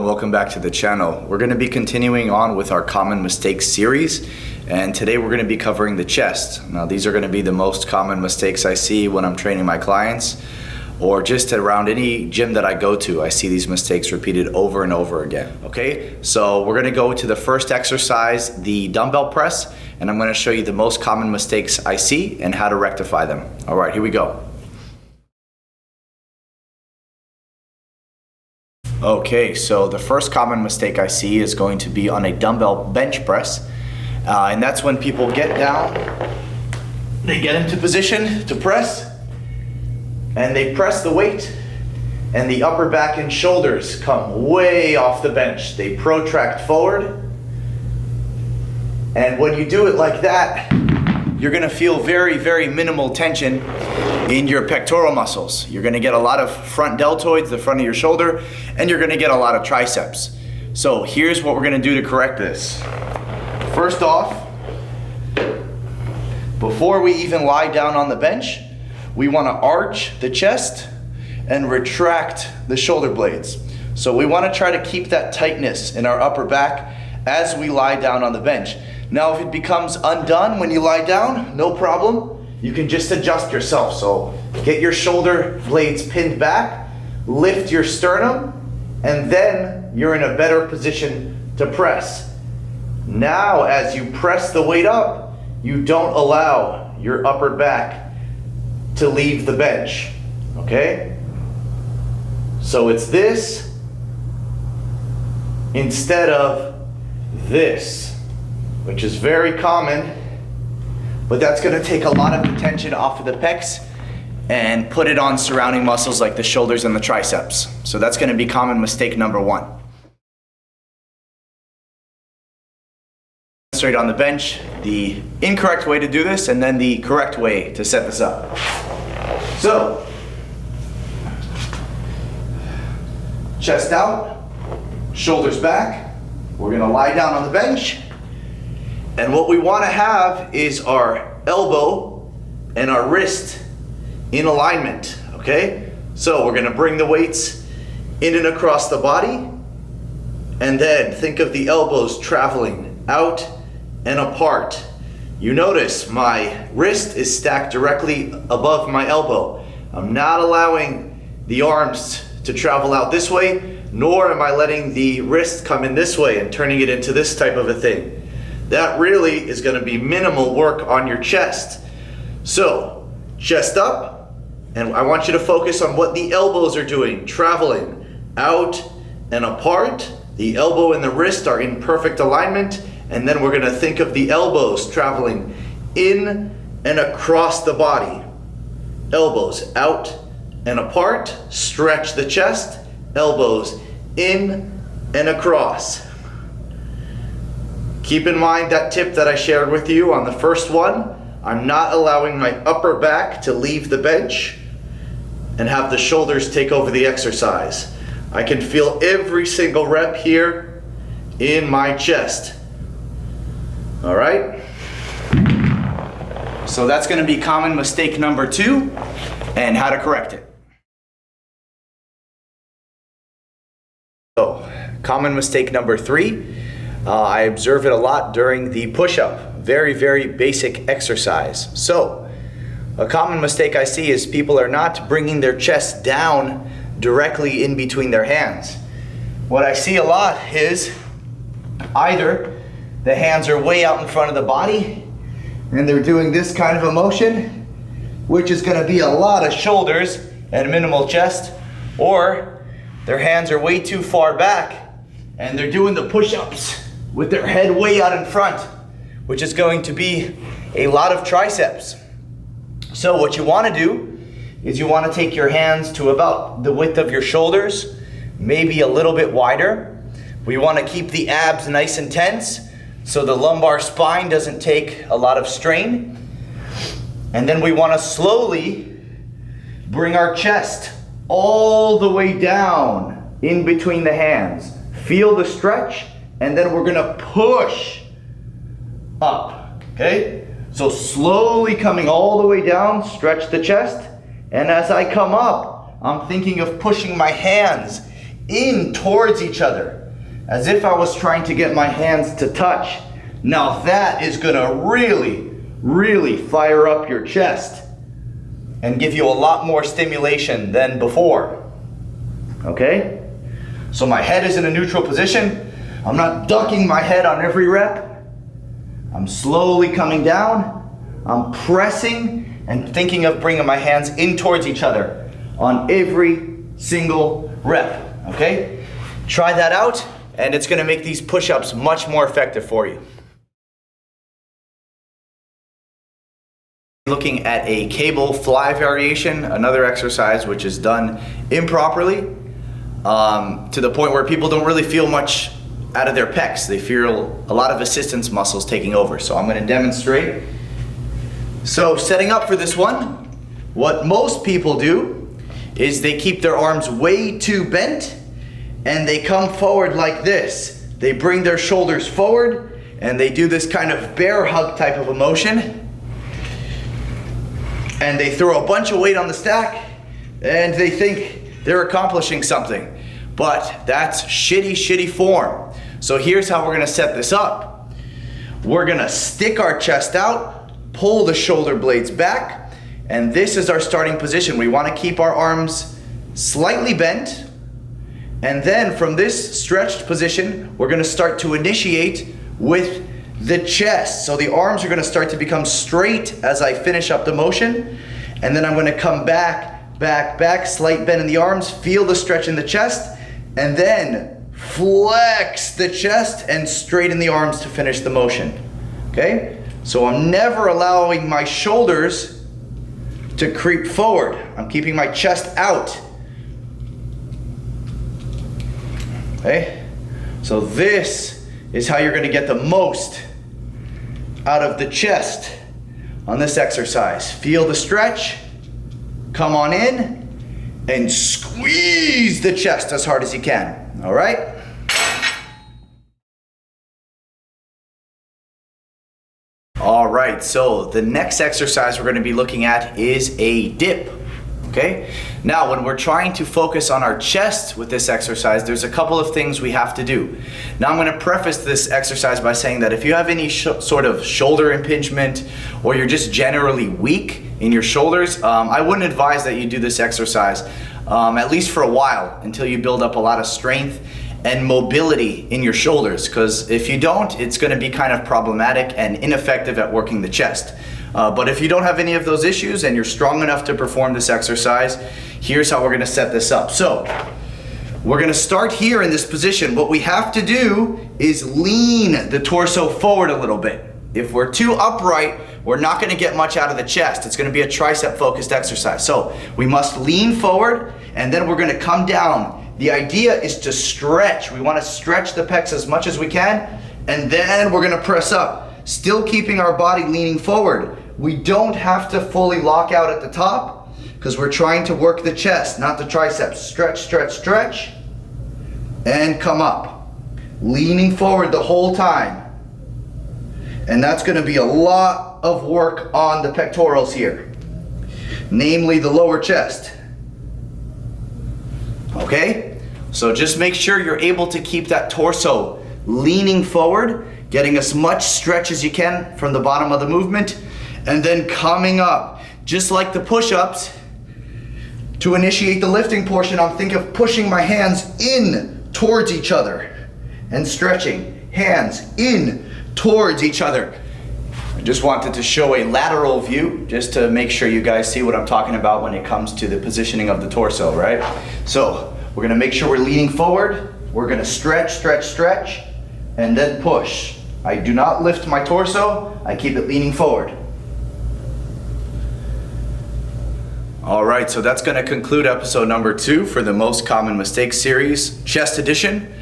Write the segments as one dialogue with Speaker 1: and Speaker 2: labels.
Speaker 1: and welcome back to the channel. We're going to be continuing on with our common mistakes series, and today we're going to be covering the chest. Now these are going to be the most common mistakes I see when I'm training my clients or just around any gym that I go to. I see these mistakes repeated over and over again. Okay, so we're going to go to the first exercise, the dumbbell press, and I'm going to show you the most common mistakes I see and how to rectify them. All right, here we go. Okay, so the first common mistake I see is going to be on a dumbbell bench press. And that's when people get down, they get into position to press, and they press the weight, and the upper back and shoulders come way off the bench. They protract forward. And when you do it like that, you're gonna feel very, very minimal tension in your pectoral muscles. You're gonna get a lot of front deltoids, the front of your shoulder, and you're gonna get a lot of triceps. So here's what we're gonna do to correct this. First off, before we even lie down on the bench, we wanna arch the chest and retract the shoulder blades. So we wanna try to keep that tightness in our upper back as we lie down on the bench. Now, if it becomes undone when you lie down, no problem. You can just adjust yourself. So get your shoulder blades pinned back, lift your sternum, and then you're in a better position to press. Now, as you press the weight up, you don't allow your upper back to leave the bench, okay? So it's this instead of this, which is very common, but that's gonna take a lot of the tension off of the pecs and put it on surrounding muscles like the shoulders and the triceps. So that's gonna be common mistake number one. Straight on the bench, the incorrect way to do this and then the correct way to set this up. So, chest out, shoulders back. We're gonna lie down on the bench. And what we want to have is our elbow and our wrist in alignment, okay? So we're going to bring the weights in and across the body, and then think of the elbows traveling out and apart. You notice my wrist is stacked directly above my elbow. I'm not allowing the arms to travel out this way, nor am I letting the wrist come in this way and turning it into this type of a thing. That really is going to be minimal work on your chest. So, chest up, and I want you to focus on what the elbows are doing, traveling out and apart. The elbow and the wrist are in perfect alignment, and then we're going to think of the elbows traveling in and across the body. Elbows out and apart, stretch the chest, elbows in and across. Keep in mind that tip that I shared with you on the first one. I'm not allowing my upper back to leave the bench and have the shoulders take over the exercise. I can feel every single rep here in my chest. All right? So that's going to be common mistake number two and how to correct it. So, common mistake number three. I observe it a lot during the push-up. Very, very basic exercise. So, a common mistake I see is people are not bringing their chest down directly in between their hands. What I see a lot is either the hands are way out in front of the body and they're doing this kind of a motion, which is going to be a lot of shoulders and minimal chest, or their hands are way too far back and they're doing the push-ups with their head way out in front, which is going to be a lot of triceps. So what you want to do is you want to take your hands to about the width of your shoulders, maybe a little bit wider. We want to keep the abs nice and tense so the lumbar spine doesn't take a lot of strain. And then we want to slowly bring our chest all the way down in between the hands. Feel the stretch. And then we're gonna push up, okay? So slowly coming all the way down, stretch the chest. And as I come up, I'm thinking of pushing my hands in towards each other, as if I was trying to get my hands to touch. Now that is gonna really fire up your chest and give you a lot more stimulation than before. Okay? So my head is in a neutral position. I'm not ducking my head on every rep. I'm slowly coming down. I'm pressing and thinking of bringing my hands in towards each other on every single rep. Okay? Try that out, and it's gonna make these push-ups much more effective for you. Looking at a cable fly variation, another exercise which is done improperly, to the point where people don't really feel much out of their pecs. They feel a lot of assistance muscles taking over. So I'm going to demonstrate. So setting up for this one, what most people do is they keep their arms way too bent and they come forward like this. They bring their shoulders forward and they do this kind of bear hug type of a motion. And they throw a bunch of weight on the stack and they think they're accomplishing something. But that's shitty form. So here's how we're gonna set this up. We're gonna stick our chest out, pull the shoulder blades back, and this is our starting position. We wanna keep our arms slightly bent, and then from this stretched position, we're gonna start to initiate with the chest. So the arms are gonna start to become straight as I finish up the motion, and then I'm gonna come back, slight bend in the arms, feel the stretch in the chest, and then flex the chest and straighten the arms to finish the motion. Okay? So I'm never allowing my shoulders to creep forward. I'm keeping my chest out. Okay? So this is how you're going to get the most out of the chest on this exercise. Feel the stretch, come on in, and squeeze the chest as hard as you can. All right? All right, so the next exercise we're going to be looking at is a dip. Okay? Now, when we're trying to focus on our chest with this exercise, there's a couple of things we have to do. Now, I'm going to preface this exercise by saying that if you have any sort of shoulder impingement or you're just generally weak in your shoulders, I wouldn't advise that you do this exercise, at least for a while, until you build up a lot of strength and mobility in your shoulders, because if you don't, it's going to be kind of problematic and ineffective at working the chest. But if you don't have any of those issues and you're strong enough to perform this exercise, here's how we're going to set this up. So we're going to start here in this position. What we have to do is lean the torso forward a little bit. If we're too upright, we're not going to get much out of the chest. It's going to be a tricep focused exercise. So we must lean forward and then we're going to come down. The idea is to stretch. We want to stretch the pecs as much as we can, and then we're going to press up, still keeping our body leaning forward. We don't have to fully lock out at the top because we're trying to work the chest, not the triceps. Stretch, and come up. Leaning forward the whole time. And that's going to be a lot of work on the pectorals here, namely the lower chest. Okay? So just make sure you're able to keep that torso leaning forward, getting as much stretch as you can from the bottom of the movement, and then coming up. Just like the push-ups, to initiate the lifting portion, I'm thinking of pushing my hands in towards each other and stretching. Hands in towards each other. I just wanted to show a lateral view just to make sure you guys see what I'm talking about when it comes to the positioning of the torso, right? So we're gonna make sure we're leaning forward. We're gonna stretch, and then push. I do not lift my torso, I keep it leaning forward. All right, so that's gonna conclude episode number 2 for the Most Common Mistakes series, chest edition.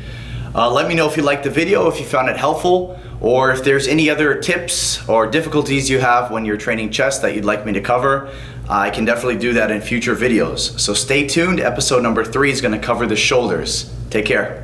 Speaker 1: Let me know if you liked the video, if you found it helpful, or if there's any other tips or difficulties you have when you're training chest that you'd like me to cover. I can definitely do that in future videos. So stay tuned, episode number 3 is gonna cover the shoulders. Take care.